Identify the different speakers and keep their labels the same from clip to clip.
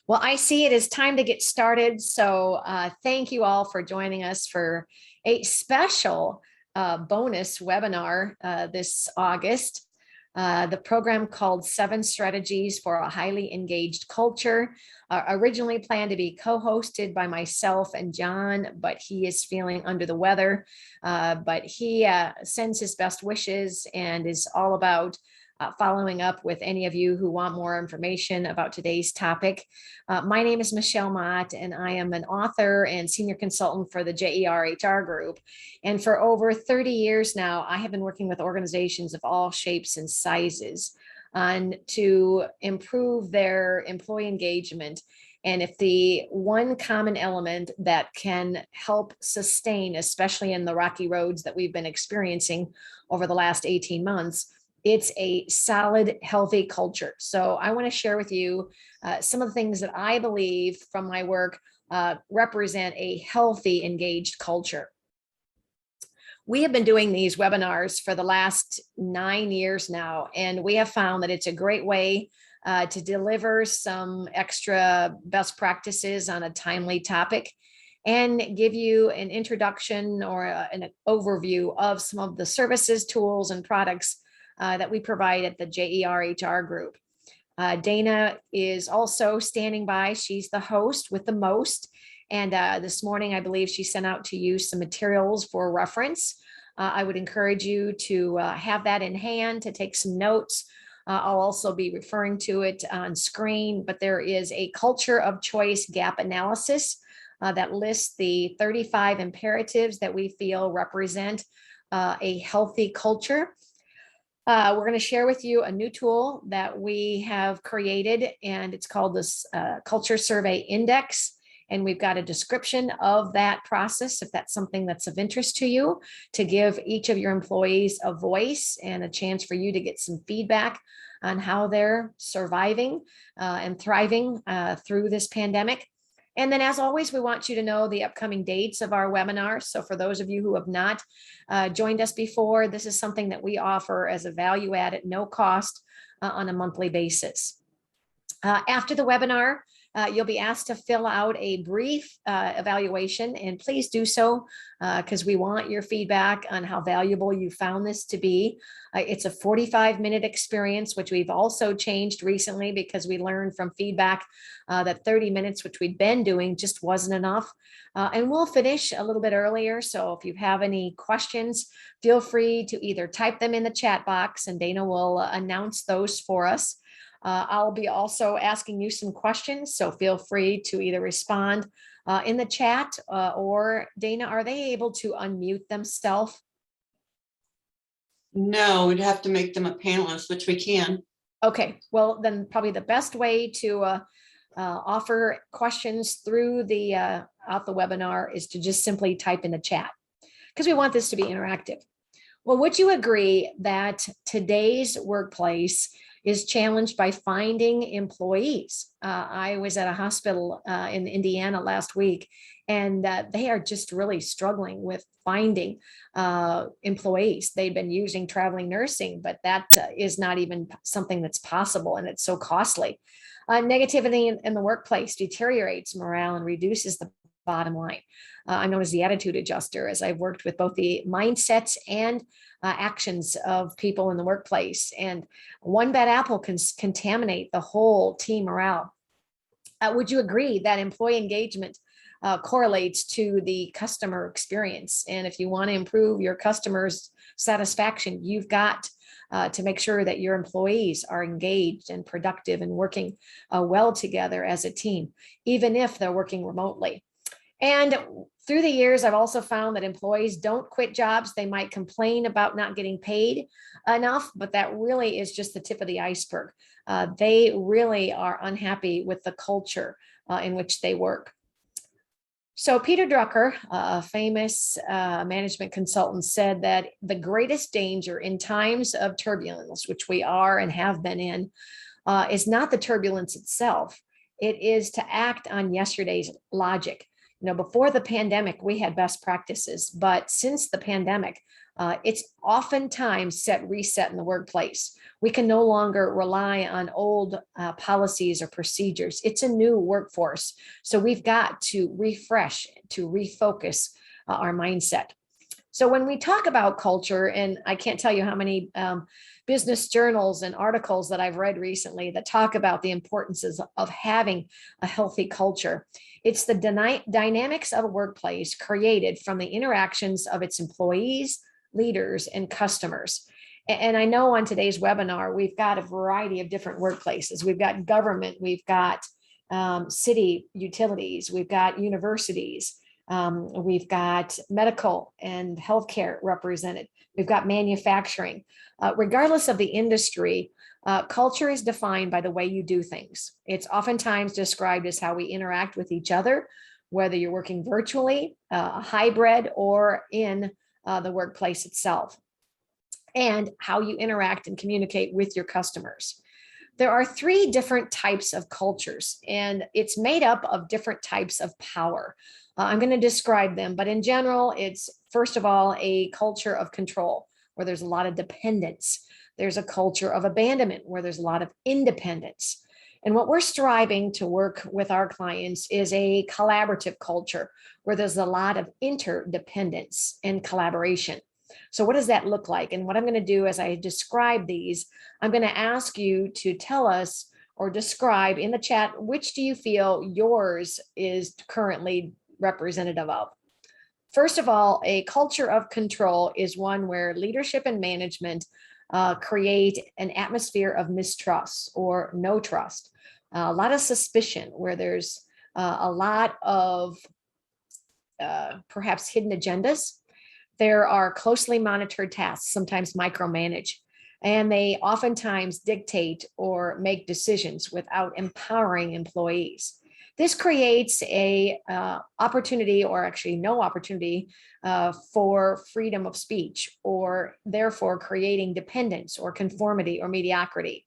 Speaker 1: Well, I see it is time to get started. So thank you all for joining us for a special bonus webinar this August. The program called 7 Strategies for a Highly Engaged Culture, originally planned to be co-hosted by myself and John, but he is feeling under the weather. But he sends his best wishes and is all about following up with any of you who want more information about today's topic. My name is Michelle Mott, and I am an author and senior consultant for the JER HR group. And for over 30 years now, I have been working with organizations of all shapes and sizes to improve their employee engagement. And if the one common element that can help sustain, especially in the rocky roads that we've been experiencing over the last 18 months, it's a solid, healthy culture. So I want to share with you some of the things that I believe from my work represent a healthy, engaged culture. We have been doing these webinars for the last 9 years now, and we have found that it's a great way to deliver some extra best practices on a timely topic and give you an introduction or an overview of some of the services, tools, and products that we provide at the JER HR group. Dana is also standing by. She's the host with the most. And this morning, I believe she sent out to you some materials for reference. I would encourage you to have that in hand to take some notes. I'll also be referring to it on screen, but there is a culture of choice gap analysis that lists the 35 imperatives that we feel represent a healthy culture. We're going to share with you a new tool that we have created, and it's called this Culture Survey Index. And we've got a description of that process, if that's something that's of interest to you, to give each of your employees a voice and a chance for you to get some feedback on how they're surviving and thriving through this pandemic. And then, as always, we want you to know the upcoming dates of our webinars. So for those of you who have not joined us before, this is something that we offer as a value add at no cost on a monthly basis. After the webinar, you'll be asked to fill out a brief evaluation, and please do so because we want your feedback on how valuable you found this to be. It's a 45-minute experience, which we've also changed recently because we learned from feedback that 30 minutes, which we'd been doing, just wasn't enough. And we'll finish a little bit earlier. So if you have any questions, feel free to either type them in the chat box and Dana will announce those for us. I'll be also asking you some questions, so feel free to either respond in the chat or Dana, are they able to unmute themselves?
Speaker 2: No, we'd have to make them a panelist, which we can.
Speaker 1: Okay, well, then probably the best way to offer questions through the out the webinar is to just simply type in the chat because we want this to be interactive. Well, would you agree that today's workplace is challenged by finding employees? I was at a hospital in Indiana last week, and they are just really struggling with finding employees. They've been using traveling nursing, but that is not even something that's possible, and it's so costly. Negativity in the workplace deteriorates morale and reduces the bottom line. I'm known as the attitude adjuster, as I've worked with both the mindsets and actions of people in the workplace. And one bad apple can contaminate the whole team morale. Would you agree that employee engagement correlates to the customer experience? And if you want to improve your customers' satisfaction, you've got to make sure that your employees are engaged and productive and working well together as a team, even if they're working remotely. And through the years, I've also found that employees don't quit jobs. They might complain about not getting paid enough, but that really is just the tip of the iceberg. They really are unhappy with the culture in which they work. So Peter Drucker, a famous management consultant, said that the greatest danger in times of turbulence, which we are and have been in, is not the turbulence itself. It is to act on yesterday's logic. You know, before the pandemic, we had best practices, but since the pandemic, It's oftentimes set reset in the workplace. We can no longer rely on old policies or procedures. It's a new workforce. So we've got to refresh, to refocus our mindset. So when we talk about culture, and I can't tell you how many business journals and articles that I've read recently that talk about the importances of having a healthy culture. It's the dynamics of a workplace created from the interactions of its employees, leaders, and customers. And I know on today's webinar, we've got a variety of different workplaces. We've got government, we've got city utilities, we've got universities, we've got medical and healthcare represented. We've got manufacturing. Regardless of the industry, culture is defined by the way you do things. It's oftentimes described as how we interact with each other, whether you're working virtually, hybrid, or in the workplace itself, and how you interact and communicate with your customers. There are 3 different types of cultures, and it's made up of different types of power. I'm going to describe them, but in general, it's first of all a culture of control where there's a lot of dependence. There's a culture of abandonment where there's a lot of independence. And what we're striving to work with our clients is a collaborative culture where there's a lot of interdependence and collaboration. So what does that look like? And what I'm going to do as I describe these, I'm going to ask you to tell us or describe in the chat, which do you feel yours is currently representative of? First of all, a culture of control is one where leadership and management create an atmosphere of mistrust or no trust, a lot of suspicion, where there's a lot of perhaps hidden agendas. There are closely monitored tasks, sometimes micromanaged, and they oftentimes dictate or make decisions without empowering employees. This creates a opportunity, or actually no opportunity, for freedom of speech, or therefore creating dependence or conformity or mediocrity.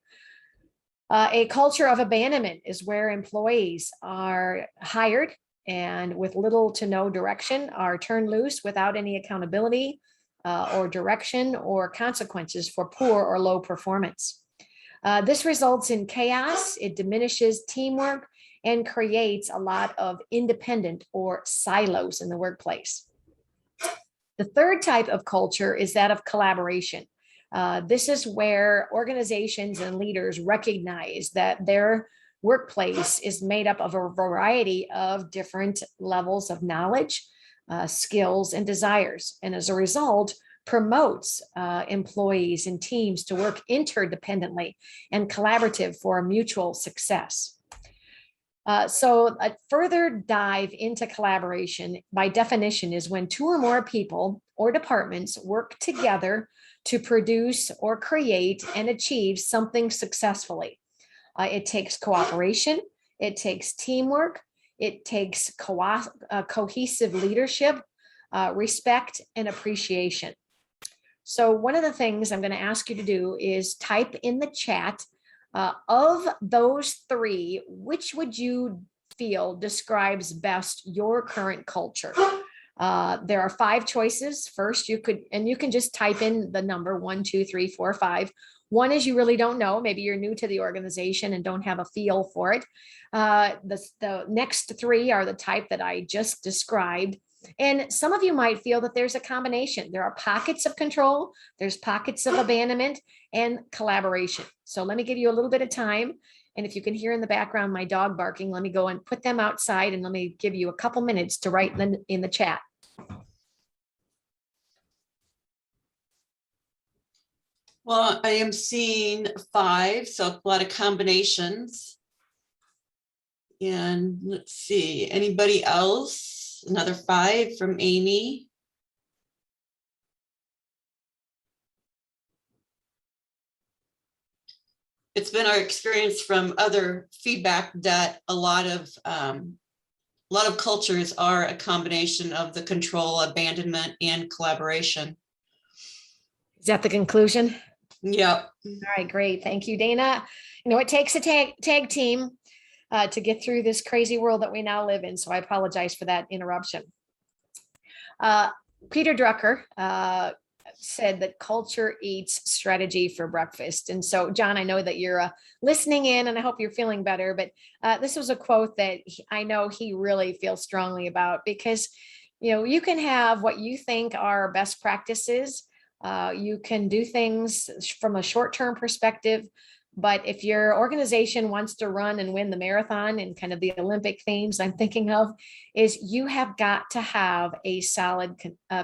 Speaker 1: A culture of abandonment is where employees are hired and with little to no direction are turned loose without any accountability or direction or consequences for poor or low performance. This results in chaos. It diminishes teamwork and creates a lot of independent or silos in the workplace. The third type of culture is that of collaboration. This is where organizations and leaders recognize that their workplace is made up of a variety of different levels of knowledge, skills, and desires. And as a result, promotes employees and teams to work interdependently and collaborative for a mutual success. So a further dive into collaboration, by definition, is when 2 or more people or departments work together to produce or create and achieve something successfully. It takes cooperation, it takes teamwork, it takes cohesive leadership, respect, and appreciation. So one of the things I'm going to ask you to do is type in the chat, of those 3, which would you feel describes best your current culture? There are 5 choices. First, you can just type in the number 1, 2, 3, 4, 5. 1 is you really don't know. Maybe you're new to the organization and don't have a feel for it. The next 3 are the type that I just described. And some of you might feel that there's a combination. There are pockets of control, there's pockets of abandonment and collaboration. So let me give you a little bit of time. And if you can hear in the background my dog barking, let me go and put them outside, and let me give you a couple minutes to write in the chat.
Speaker 2: Well, I am seeing 5, so a lot of combinations. And let's see, anybody else? Another 5 from Amy. It's been our experience from other feedback that a lot of cultures are a combination of the control, abandonment, and collaboration.
Speaker 1: Is that the conclusion?
Speaker 2: Yep.
Speaker 1: All right, great. Thank you, Dana. You know, it takes a tag team to get through this crazy world that we now live in. So I apologize for that interruption. Peter Drucker said that culture eats strategy for breakfast. And so, John, I know that you're listening in, and I hope you're feeling better. But this was a quote that I know he really feels strongly about, because you can have what you think are best practices. You can do things from a short-term perspective. But if your organization wants to run and win the marathon, and kind of the Olympic themes I'm thinking of, is you have got to have a solid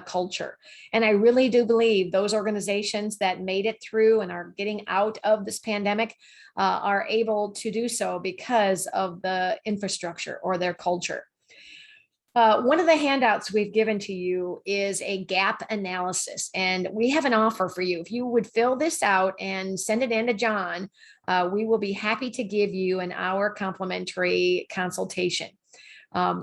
Speaker 1: culture. And I really do believe those organizations that made it through and are getting out of this pandemic are able to do so because of the infrastructure or their culture. One of the handouts we've given to you is a gap analysis, and we have an offer for you. If you would fill this out and send it in to John, we will be happy to give you an hour complimentary consultation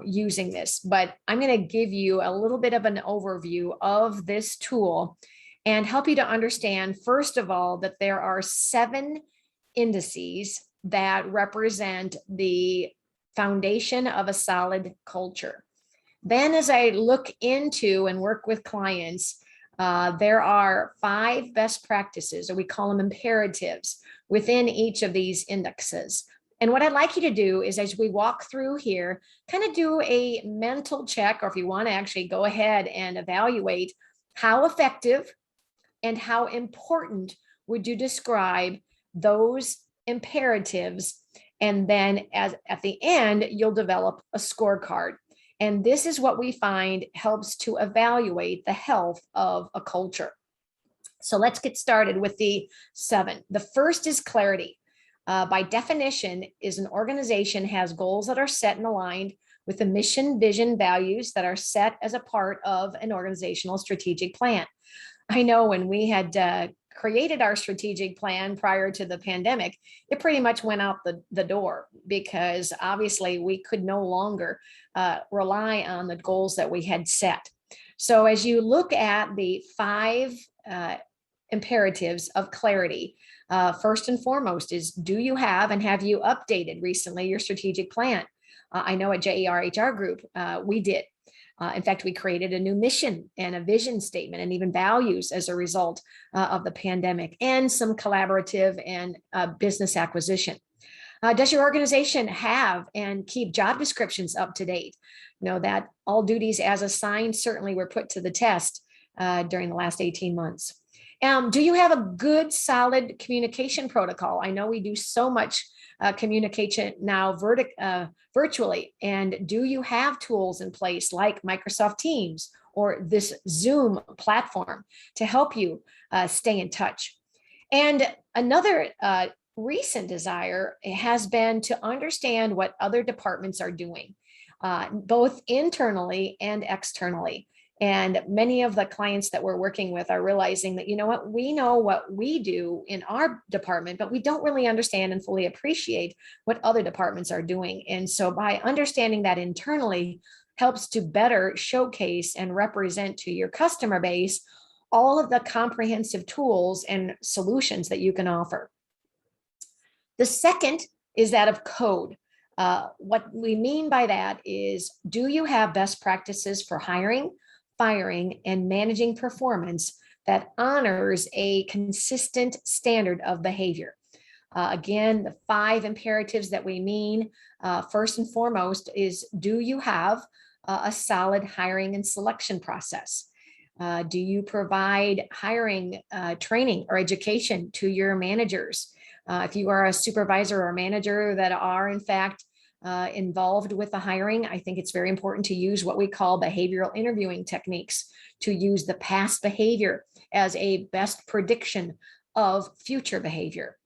Speaker 1: using this. But I'm going to give you a little bit of an overview of this tool and help you to understand, first of all, that there are 7 indices that represent the foundation of a solid culture. Then, as I look into and work with clients, there are 5 best practices, or we call them imperatives, within each of these indexes. And what I'd like you to do is, as we walk through here, kind of do a mental check, or if you want to actually go ahead and evaluate how effective and how important would you describe those imperatives. And then at the end, you'll develop a scorecard. And this is what we find helps to evaluate the health of a culture. So let's get started with the 7. The first is clarity. By definition, is an organization has goals that are set and aligned with the mission, vision, values that are set as a part of an organizational strategic plan. I know when we had created our strategic plan prior to the pandemic, it pretty much went out the door, because obviously we could no longer rely on the goals that we had set. So as you look at the 5 imperatives of clarity, first and foremost is, do you have and have you updated recently your strategic plan? I know at JER HR Group, we did. In fact, we created a new mission and a vision statement and even values as a result of the pandemic, and some collaborative and business acquisition. Does your organization have and keep job descriptions up to date? That all duties as assigned certainly were put to the test during the last 18 months. Do you have a good, solid communication protocol? I know we do so much communication now virtually. And do you have tools in place like Microsoft Teams or this Zoom platform to help you stay in touch? And another recent desire has been to understand what other departments are doing, both internally and externally. And many of the clients that we're working with are realizing that, we know what we do in our department, but we don't really understand and fully appreciate what other departments are doing. And so by understanding that internally helps to better showcase and represent to your customer base all of the comprehensive tools and solutions that you can offer. The second is that of code. What we mean by that is, do you have best practices for hiring, firing, and managing performance that honors a consistent standard of behavior? Again, the 5 imperatives that we mean, first and foremost, is, do you have a solid hiring and selection process? Do you provide hiring training or education to your managers? If you are a supervisor or manager that are, in fact, involved with the hiring, I think it's very important to use what we call behavioral interviewing techniques, to use the past behavior as a best prediction of future behavior.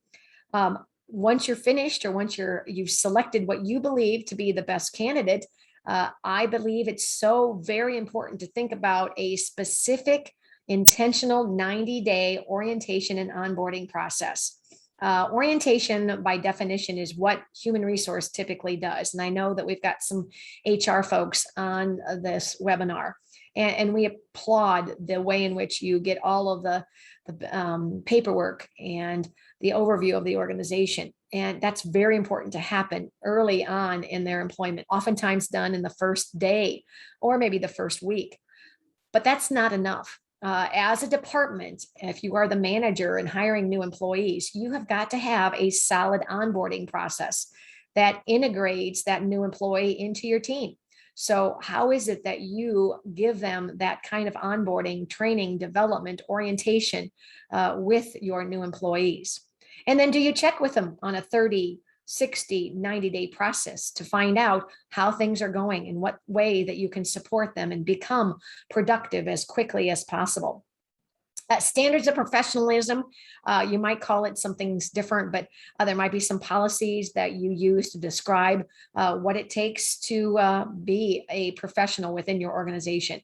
Speaker 1: Once you're finished, or once you've selected what you believe to be the best candidate, I believe it's so very important to think about a specific, intentional 90-day orientation and onboarding process. Orientation, by definition, is what human resource typically does. And I know that we've got some HR folks on this webinar, and we applaud the way in which you get all of the paperwork and the overview of the organization. And that's very important to happen early on in their employment, oftentimes done in the first day or maybe the first week. But that's not enough. as a department, if you are the manager and hiring new employees, you have got to have a solid onboarding process that integrates that new employee into your team. So how is it that you give them that kind of onboarding, training, development, orientation with your new employees? And then do you check with them on a 30, 60, 90-day process to find out how things are going and what way that you can support them and become productive as quickly as possible? Standards of professionalism, you might call it something different, but there might be some policies that you use to describe what it takes to be a professional within your organization.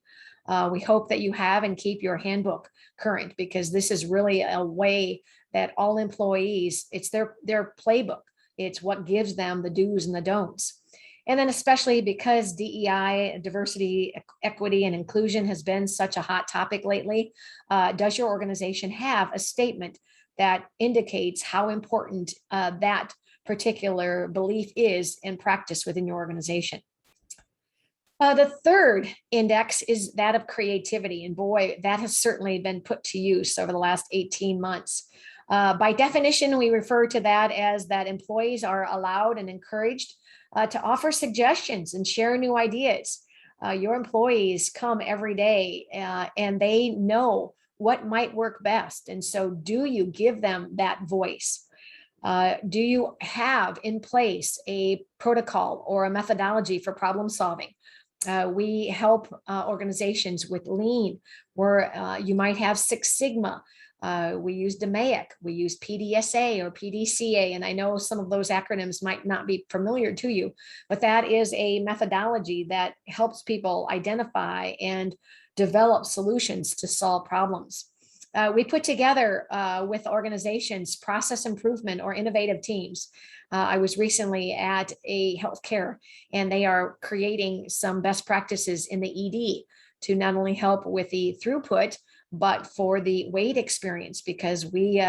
Speaker 1: We hope that you have and keep your handbook current, because this is really a way that all employees, it's their playbook. It's what gives them the do's and the don'ts. And then especially because DEI, diversity, equity, and inclusion has been such a hot topic lately, does your organization have a statement that indicates how important that particular belief is in practice within your organization? The third index is that of creativity. And boy, that has certainly been put to use over the last 18 months. By definition, we refer to that as that employees are allowed and encouraged to offer suggestions and share new ideas. Your employees come every day and they know what might work best. And so do you give them that voice? Do you have in place a protocol or a methodology for problem solving? We help organizations with lean, where you might have Six Sigma. We use DMAIC, we use PDSA or PDCA, and I know some of those acronyms might not be familiar to you, but that is a methodology that helps people identify and develop solutions to solve problems. We put together with organizations process improvement or innovative teams. I was recently at a healthcare, and they are creating some best practices in the ED to not only help with the throughput, but for the wait experience, because we,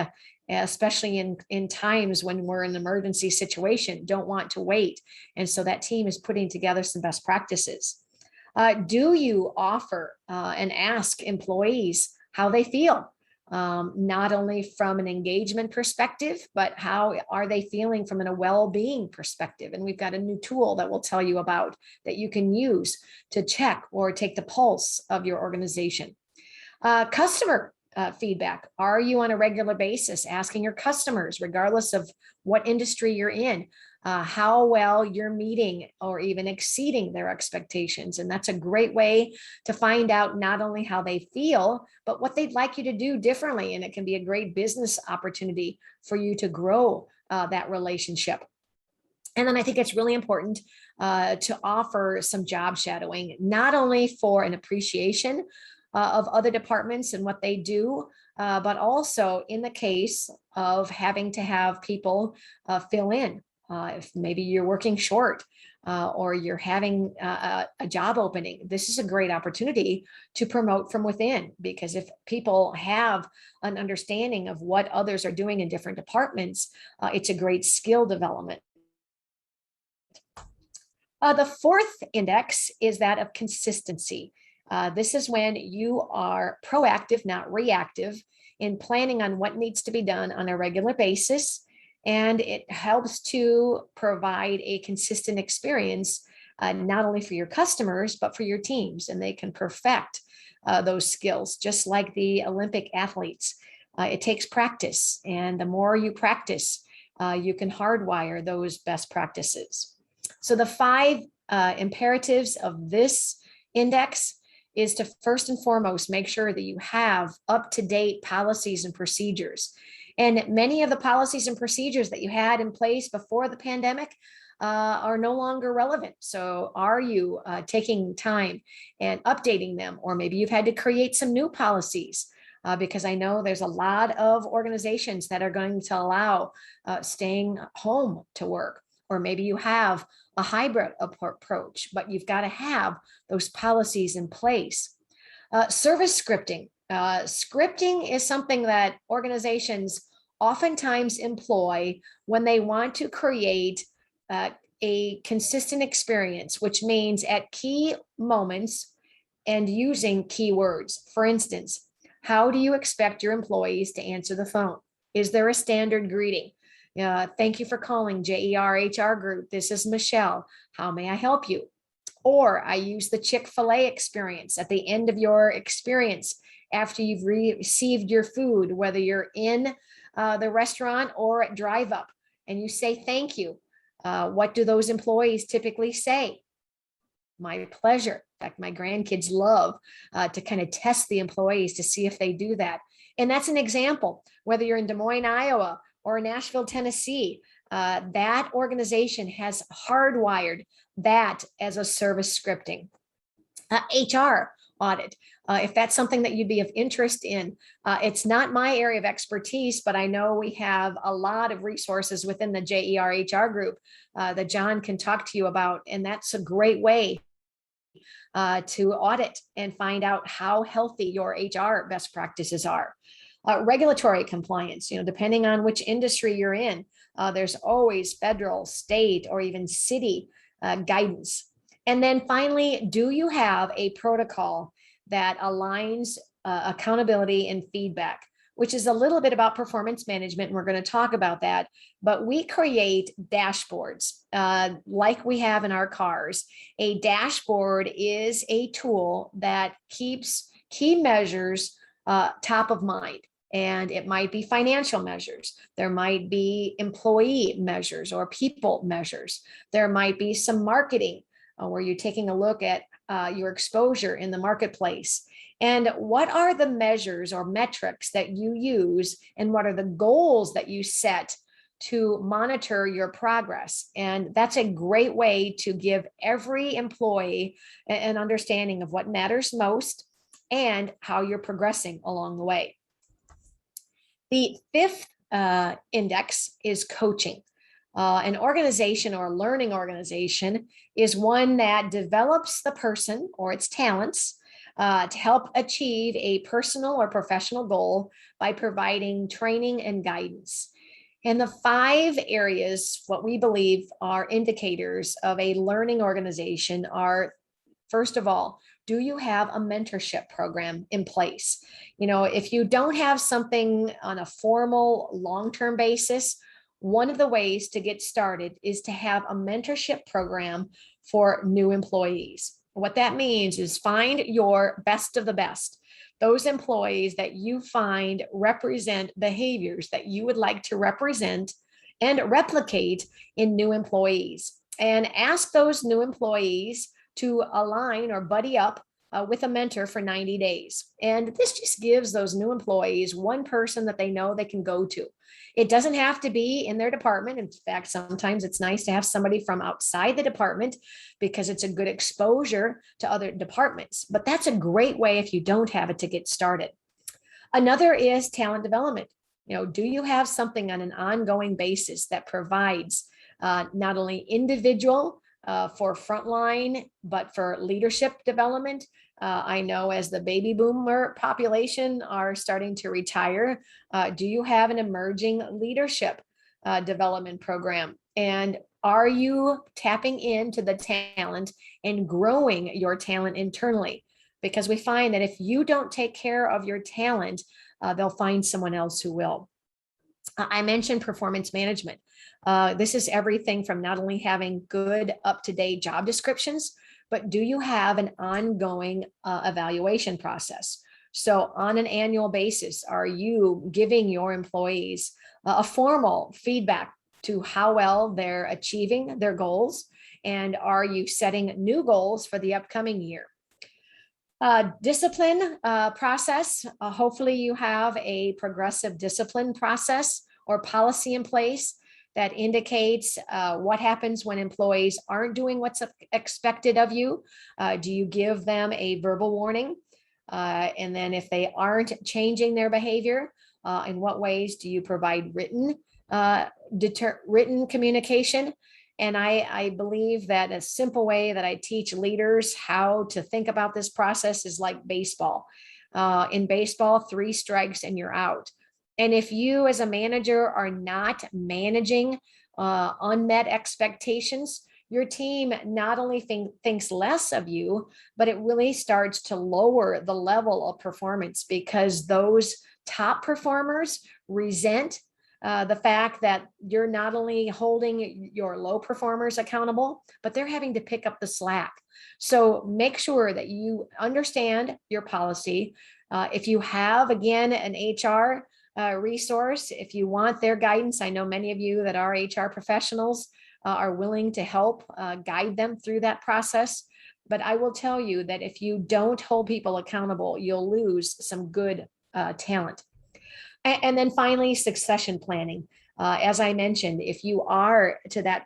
Speaker 1: especially in times when we're in an emergency situation, don't want to wait. And so that team is putting together some best practices. Do you offer and ask employees how they feel? Not only from an engagement perspective, but how are they feeling from a well-being perspective? And we've got a new tool that we'll tell you about that you can use to check or take the pulse of your organization. Customer feedback. Are you on a regular basis asking your customers, regardless of what industry you're in, how well you're meeting or even exceeding their expectations? And that's a great way to find out not only how they feel, but what they'd like you to do differently. And it can be a great business opportunity for you to grow that relationship. And then I think it's really important to offer some job shadowing, not only for an appreciation of other departments and what they do, but also in the case of having to have people fill in. If maybe you're working short or you're having a job opening, this is a great opportunity to promote from within, because if people have an understanding of what others are doing in different departments, it's a great skill development. The fourth index is that of consistency. This is when you are proactive, not reactive, in planning on what needs to be done on a regular basis. And it helps to provide a consistent experience, not only for your customers, but for your teams. And they can perfect those skills, just like the Olympic athletes. It takes practice. And the more you practice, you can hardwire those best practices. So the 5 imperatives of this index is to first and foremost make sure that you have up-to-date policies and procedures. And many of the policies and procedures that you had in place before the pandemic are no longer relevant. So are you taking time and updating them? Or maybe you've had to create some new policies because I know there's a lot of organizations that are going to allow staying home to work. Or maybe you have a hybrid approach, but you've got to have those policies in place. Service scripting. Scripting is something that organizations oftentimes employ when they want to create a consistent experience, which means at key moments and using keywords. For instance, How do you expect your employees to answer the phone? Is there a standard greeting? Thank you for calling JER HR Group. This is Michelle. How may I help you? Or I use the Chick-fil-A experience at the end of your experience after you've received your food, whether you're in the restaurant or at drive up, and you say thank you. What do those employees typically say? My pleasure. In fact, my grandkids love to kind of test the employees to see if they do that. And that's an example, whether you're in Des Moines, Iowa, or Nashville, Tennessee, that organization has hardwired that as a service scripting. HR audit, if that's something that you'd be of interest in. It's not my area of expertise, but I know we have a lot of resources within the JER HR group that John can talk to you about. And that's a great way to audit and find out how healthy your HR best practices are. Regulatory compliance, depending on which industry you're in, there's always federal, state, or even city guidance. And then finally, do you have a protocol that aligns accountability and feedback, which is a little bit about performance management, and we're going to talk about that. But we create dashboards like we have in our cars. A dashboard is a tool that keeps key measures top of mind. And it might be financial measures. There might be employee measures or people measures. There might be some marketing where you're taking a look at your exposure in the marketplace. And what are the measures or metrics that you use, and what are the goals that you set to monitor your progress? And that's a great way to give every employee an understanding of what matters most and how you're progressing along the way. The fifth index is coaching. An organization or a learning organization is one that develops the person or its talents to help achieve a personal or professional goal by providing training and guidance. And the 5 areas, what we believe are indicators of a learning organization are, first of all, do you have a mentorship program in place? If you don't have something on a formal long-term basis, one of the ways to get started is to have a mentorship program for new employees. What that means is find your best of the best, those employees that you find represent behaviors that you would like to represent and replicate in new employees. And ask those new employees to align or buddy up with a mentor for 90 days. And this just gives those new employees one person that they know they can go to. It doesn't have to be in their department. In fact, sometimes it's nice to have somebody from outside the department because it's a good exposure to other departments. But that's a great way, if you don't have it, to get started. Another is talent development. Do you have something on an ongoing basis that provides not only individual for frontline, but for leadership development? I know as the baby boomer population are starting to retire, do you have an emerging leadership development program? And are you tapping into the talent and growing your talent internally? Because we find that if you don't take care of your talent, they'll find someone else who will. I mentioned performance management. This is everything from not only having good up-to-date job descriptions, but do you have an ongoing evaluation process? So on an annual basis, are you giving your employees a formal feedback to how well they're achieving their goals? And are you setting new goals for the upcoming year? Discipline process. Hopefully you have a progressive discipline process or policy in place that indicates what happens when employees aren't doing what's expected of you. Do you give them a verbal warning? And then if they aren't changing their behavior, in what ways do you provide written communication? And I believe that a simple way that I teach leaders how to think about this process is like baseball. In baseball, 3 strikes and you're out. And if you as a manager are not managing unmet expectations, your team not only thinks less of you, but it really starts to lower the level of performance, because those top performers resent the fact that you're not only holding your low performers accountable, but they're having to pick up the slack. So make sure that you understand your policy. If you have, again, an HR resource, if you want their guidance, I know many of you that are HR professionals are willing to help guide them through that process. But I will tell you that if you don't hold people accountable, you'll lose some good talent. And then finally, succession planning. As I mentioned, if you are to that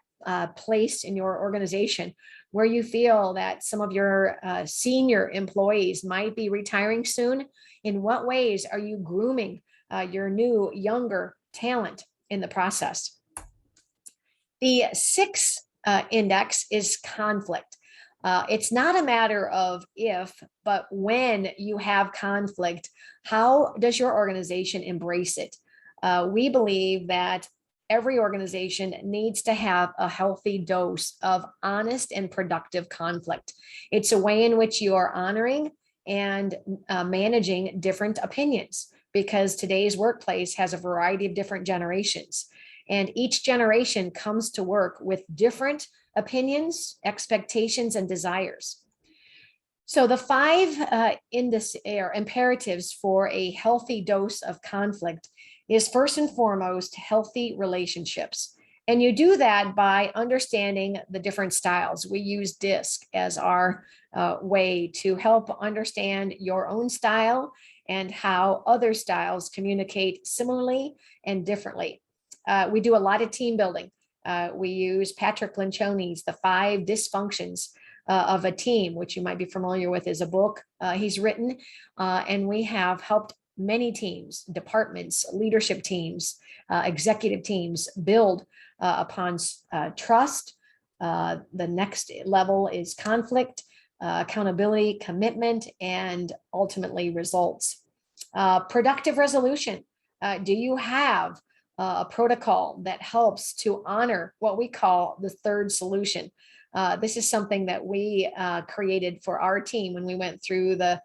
Speaker 1: place in your organization where you feel that some of your senior employees might be retiring soon, in what ways are you grooming your new, younger talent in the process? The sixth index is conflict. It's not a matter of if, but when you have conflict, how does your organization embrace it? We believe that every organization needs to have a healthy dose of honest and productive conflict. It's a way in which you are honoring and managing different opinions, because today's workplace has a variety of different generations, and each generation comes to work with different opinions, expectations, and desires. So the five imperatives for a healthy dose of conflict is, first and foremost, healthy relationships. And you do that by understanding the different styles. We use DISC as our way to help understand your own style and how other styles communicate similarly and differently. We do a lot of team building. We use Patrick Lencioni's The 5 Dysfunctions of a Team, which you might be familiar with, as a book he's written. And we have helped many teams, departments, leadership teams, executive teams build upon trust. The next level is conflict, accountability, commitment, and ultimately results. Productive resolution. Do you have a protocol that helps to honor what we call the third solution? This is something that we created for our team when we went through the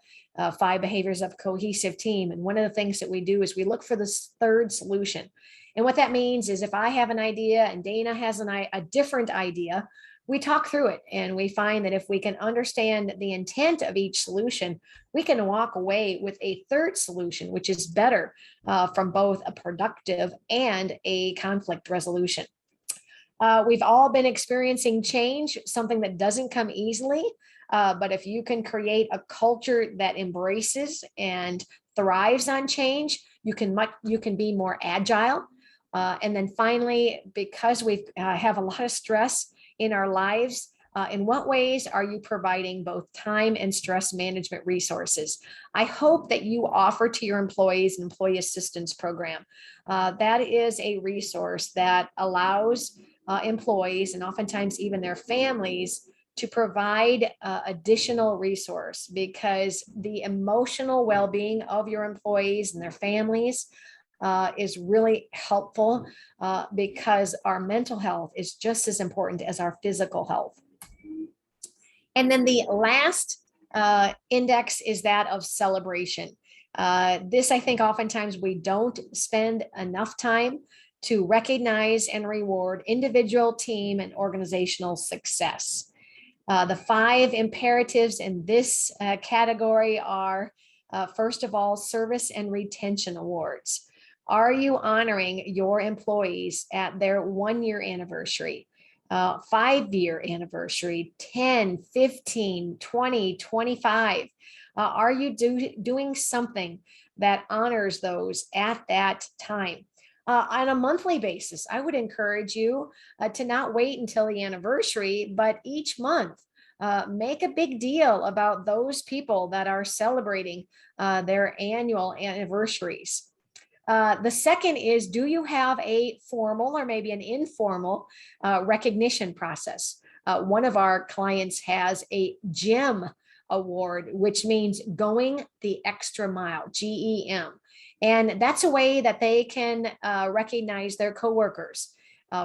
Speaker 1: 5 behaviors of a cohesive team. And one of the things that we do is we look for this third solution. And what that means is, if I have an idea and Dana has a different idea, we talk through it, and we find that if we can understand the intent of each solution, we can walk away with a third solution, which is better from both a productive and a conflict resolution. We've all been experiencing change, something that doesn't come easily. But if you can create a culture that embraces and thrives on change, you can be more agile. And then finally, because we have a lot of stress in our lives, in what ways are you providing both time and stress management resources? I hope that you offer to your employees an employee assistance program. That is a resource that allows employees, and oftentimes even their families, to provide additional resource, because the emotional well-being of your employees and their families is really helpful, because our mental health is just as important as our physical health. And then the last index is that of celebration. This, I think, oftentimes we don't spend enough time to recognize and reward individual, team, and organizational success. The 5 imperatives in this category are, first of all, service and retention awards. Are you honoring your employees at their 1-year anniversary, 5-year anniversary, 10, 15, 20, 25? Are you doing something that honors those at that time? On a monthly basis, I would encourage you to not wait until the anniversary, but each month, make a big deal about those people that are celebrating their annual anniversaries. The second is, do you have a formal or maybe an informal recognition process? One of our clients has a GEM award, which means going the extra mile, GEM. And that's a way that they can recognize their coworkers.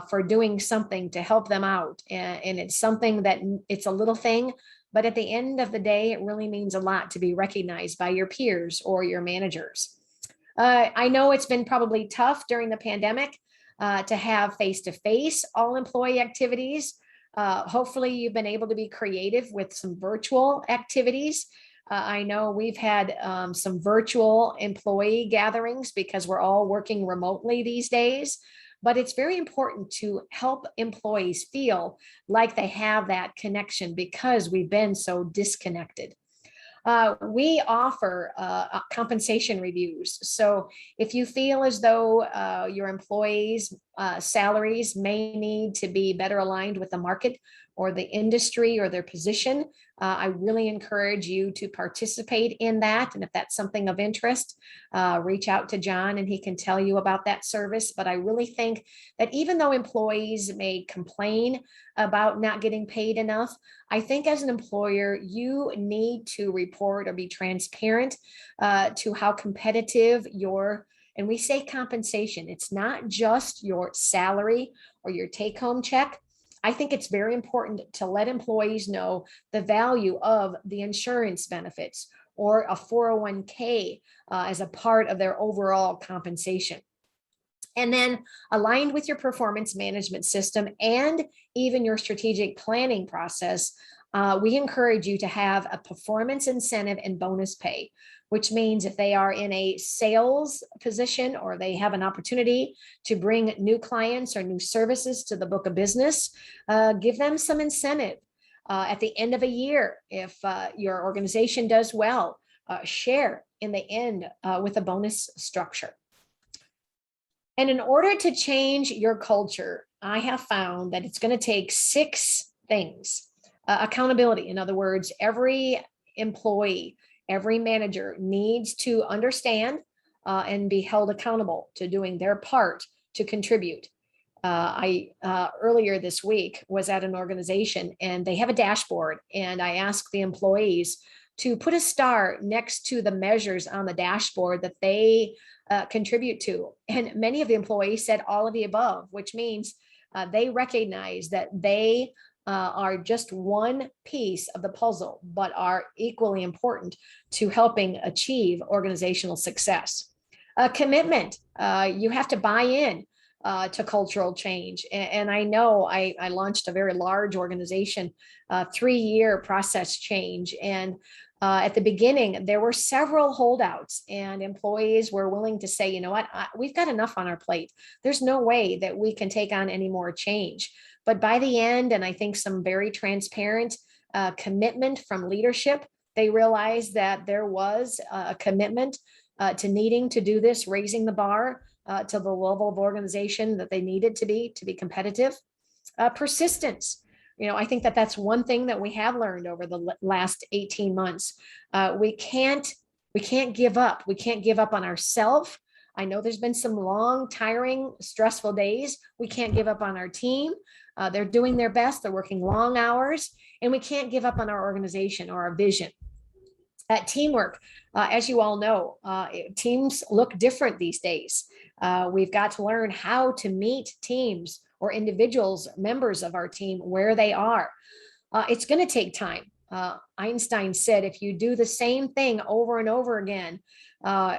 Speaker 1: for doing something to help them out. And it's something that it's a little thing, but at the end of the day, it really means a lot to be recognized by your peers or your managers. I know it's been probably tough during the pandemic to have face-to-face all employee activities. Hopefully you've been able to be creative with some virtual activities. I know we've had some virtual employee gatherings because we're all working remotely these days, but it's very important to help employees feel like they have that connection because we've been so disconnected. We offer compensation reviews. So if you feel as though your employees' salaries may need to be better aligned with the market or the industry or their position, I really encourage you to participate in that. And if that's something of interest, reach out to John and he can tell you about that service. But I really think that even though employees may complain about not getting paid enough, I think as an employer, you need to report or be transparent to how competitive and we say compensation, it's not just your salary or your take-home check. I think it's very important to let employees know the value of the insurance benefits or a 401k as a part of their overall compensation. And then aligned with your performance management system and even your strategic planning process, we encourage you to have a performance incentive and bonus pay, which means if they are in a sales position or they have an opportunity to bring new clients or new services to the book of business, give them some incentive. At the end of a year, if your organization does well, share in the end with a bonus structure. And in order to change your culture, I have found that it's going to take 6 things. Accountability. In other words, every employee, every manager needs to understand and be held accountable to doing their part to contribute. I earlier this week was at an organization and they have a dashboard, and I asked the employees to put a star next to the measures on the dashboard that they contribute to. And many of the employees said all of the above, which means they recognize that they are just one piece of the puzzle, but are equally important to helping achieve organizational success. Commitment, you have to buy in to cultural change. And I know I launched a very large organization, 3-year process change. And at the beginning, there were several holdouts and employees were willing to say, you know what, we've got enough on our plate. There's no way that we can take on any more change. But by the end, and I think some very transparent commitment from leadership, they realized that there was a commitment to needing to do this, raising the bar to the level of organization that they needed to be competitive. Persistence. I think that that's one thing that we have learned over the last 18 months. We can't give up. We can't give up on ourselves. I know there's been some long, tiring, stressful days. We can't give up on our team. They're doing their best. They're working long hours, and we can't give up on our organization or our vision. Teamwork, as you all know, teams look different these days. We've got to learn how to meet teams or individuals, members of our team, where they are. It's going to take time. Einstein said, if you do the same thing over and over again,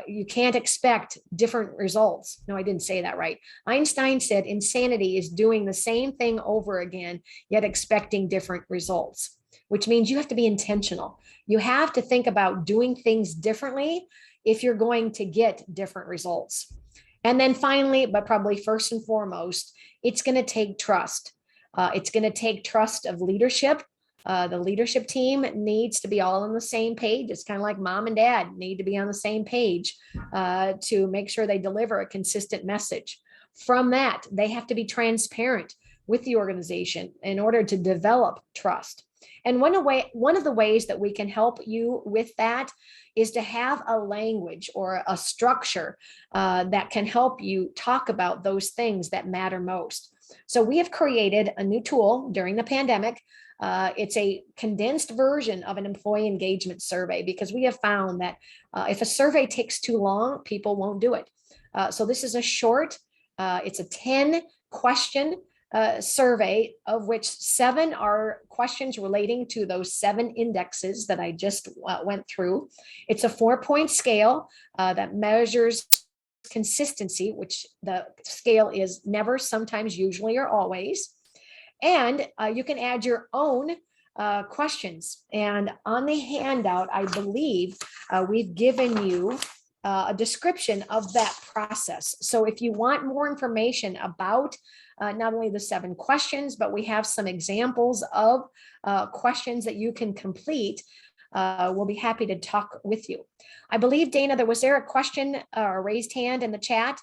Speaker 1: you can't expect different results. No, I didn't say that right. Einstein said insanity is doing the same thing over again, yet expecting different results, which means you have to be intentional. You have to think about doing things differently if you're going to get different results. And then finally, but probably first and foremost, it's going to take trust. It's going to take trust of leadership. The leadership team needs to be all on the same page. It's kind of like mom and dad need to be on the same page to make sure they deliver a consistent message. From that, they have to be transparent with the organization in order to develop trust. And one of the ways that we can help you with that is to have a language or a structure that can help you talk about those things that matter most. So we have created a new tool during the pandemic. It's a condensed version of an employee engagement survey, because we have found that if a survey takes too long, people won't do it. So this is a short, it's a 10 question survey, of which 7 are questions relating to those 7 indexes that I just went through. It's a 4-point scale that measures consistency, which the scale is never, sometimes, usually, or always. And you can add your own questions. And on the handout, I believe we've given you a description of that process. So if you want more information about not only the 7 questions, but we have some examples of questions that you can complete, we'll be happy to talk with you. I believe, Dana, was there a question or a raised hand in the chat?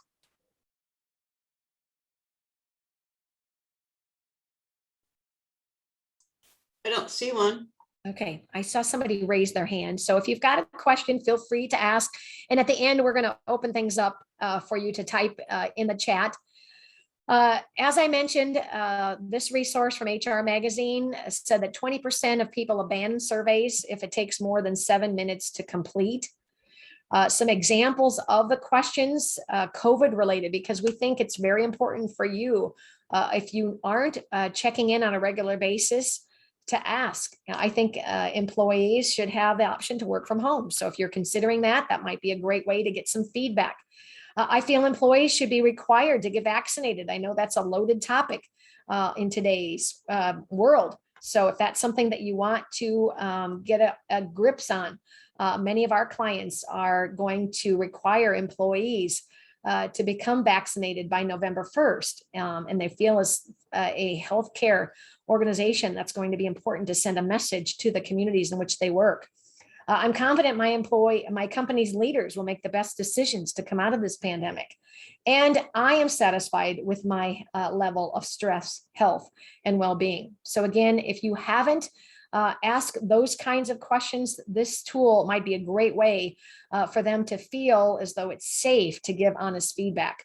Speaker 2: I don't see one.
Speaker 1: Okay, I saw somebody raise their hand. So if you've got a question, feel free to ask. And at the end, we're going to open things up for you to type in the chat. As I mentioned, this resource from HR Magazine said that 20% of people abandon surveys if it takes more than 7 minutes to complete. Some examples of the questions, COVID related, because we think it's very important for you, if you aren't checking in on a regular basis, to ask. I think employees should have the option to work from home. So if you're considering that, that might be a great way to get some feedback. I feel employees should be required to get vaccinated. I know that's a loaded topic in today's world. So if that's something that you want to get a grips on, many of our clients are going to require employees to become vaccinated by November 1st. And they feel as a healthcare organization that's going to be important to send a message to the communities in which they work. I'm confident my company's leaders will make the best decisions to come out of this pandemic. And I am satisfied with my level of stress, health, and well-being. So again, if you haven't asked those kinds of questions, this tool might be a great way for them to feel as though it's safe to give honest feedback.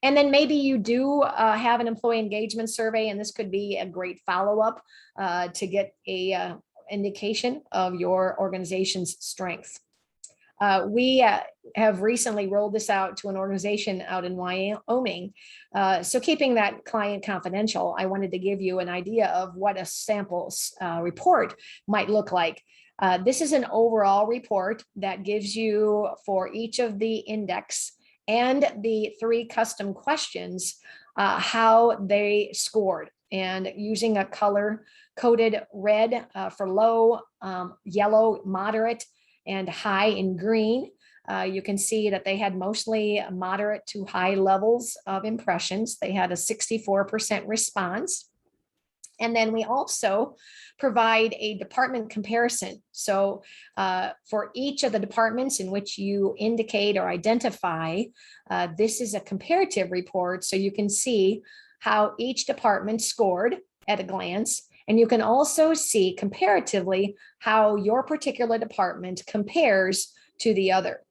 Speaker 1: And then maybe you do have an employee engagement survey, and this could be a great follow-up to get a indication of your organization's strength. We have recently rolled this out to an organization out in Wyoming. So keeping that client confidential, I wanted to give you an idea of what a sample report might look like. This is an overall report that gives you, for each of the index and the 3 custom questions, how they scored, and using a color coded red for low, yellow, moderate, and high in green. You can see that they had mostly moderate to high levels of impressions. They had a 64% response. And then we also provide a department comparison. So for each of the departments in which you indicate or identify, this is a comparative report. So you can see how each department scored at a glance. And you can also see comparatively how your particular department compares to the other.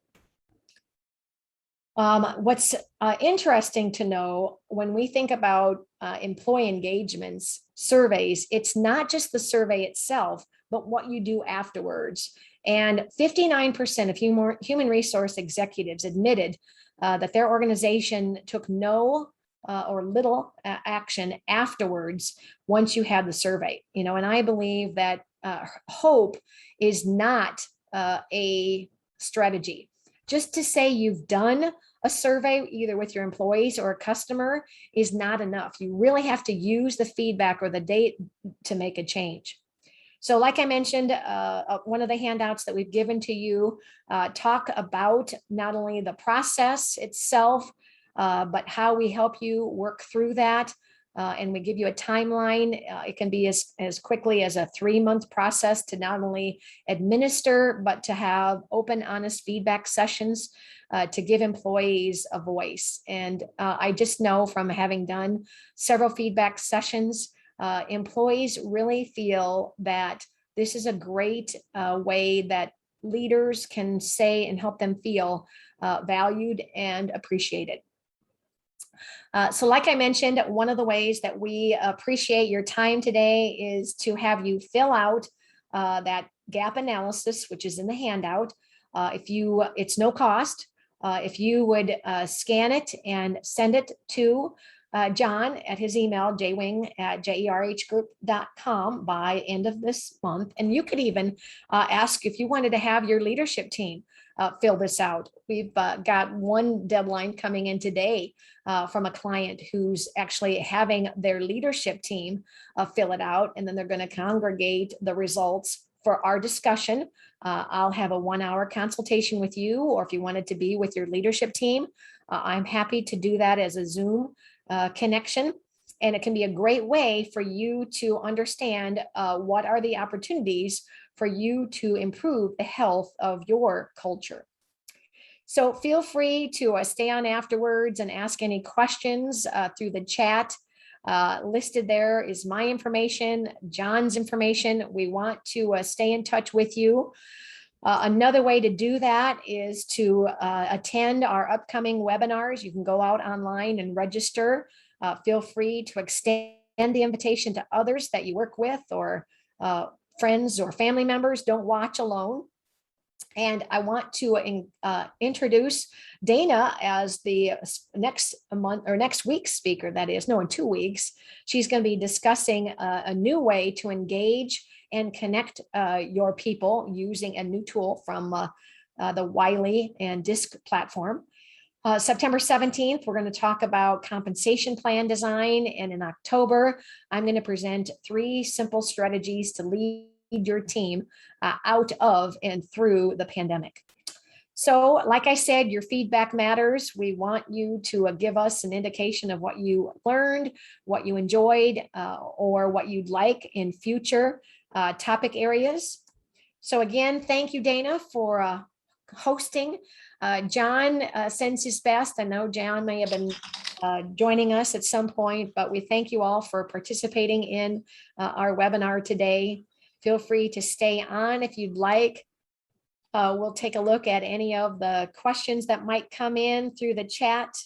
Speaker 1: What's interesting to know when we think about employee engagements, surveys, it's not just the survey itself, but what you do afterwards. And 59% of human resource executives admitted that their organization took no or little action afterwards once you had the survey. And I believe that hope is not a strategy. Just to say you've done a survey either with your employees or a customer is not enough. You really have to use the feedback or the data to make a change. So like I mentioned, one of the handouts that we've given to you talk about not only the process itself, but how we help you work through that. And we give you a timeline. It can be as quickly as a 3-month process to not only administer, but to have open, honest feedback sessions to give employees a voice. And I just know from having done several feedback sessions, employees really feel that this is a great way that leaders can say and help them feel valued and appreciated. So like I mentioned, one of the ways that we appreciate your time today is to have you fill out that gap analysis, which is in the handout. It's no cost. If you would scan it and send it to John at his email, jwing@jerhgroup.com by end of this month. And you could even ask if you wanted to have your leadership team fill this out. We've got one deadline coming in today from a client who's actually having their leadership team fill it out, and then they're going to congregate the results for our discussion. I'll have a 1-hour consultation with you, or if you wanted to be with your leadership team, I'm happy to do that as a Zoom connection. And it can be a great way for you to understand what are the opportunities for you to improve the health of your culture. So feel free to stay on afterwards and ask any questions through the chat. Listed there is my information, John's information. We want to stay in touch with you. Another way to do that is to attend our upcoming webinars. You can go out online and register. Feel free to extend the invitation to others that you work with, or friends or family members. Don't watch alone. And I want to introduce Dana as the next month or next week's speaker. That is, no, in 2 weeks. She's going to be discussing a new way to engage and connect your people using a new tool from the Wiley and DISC platform. September 17th, we're going to talk about compensation plan design. And in October, I'm going to present 3 simple strategies to lead your team out of and through the pandemic. So, like I said, your feedback matters. We want you to give us an indication of what you learned, what you enjoyed, or what you'd like in future topic areas. So again, thank you, Dana, for hosting. John sends his best. I know John may have been joining us at some point, but we thank you all for participating in our webinar today. Feel free to stay on if you'd like. We'll take a look at any of the questions that might come in through the chat.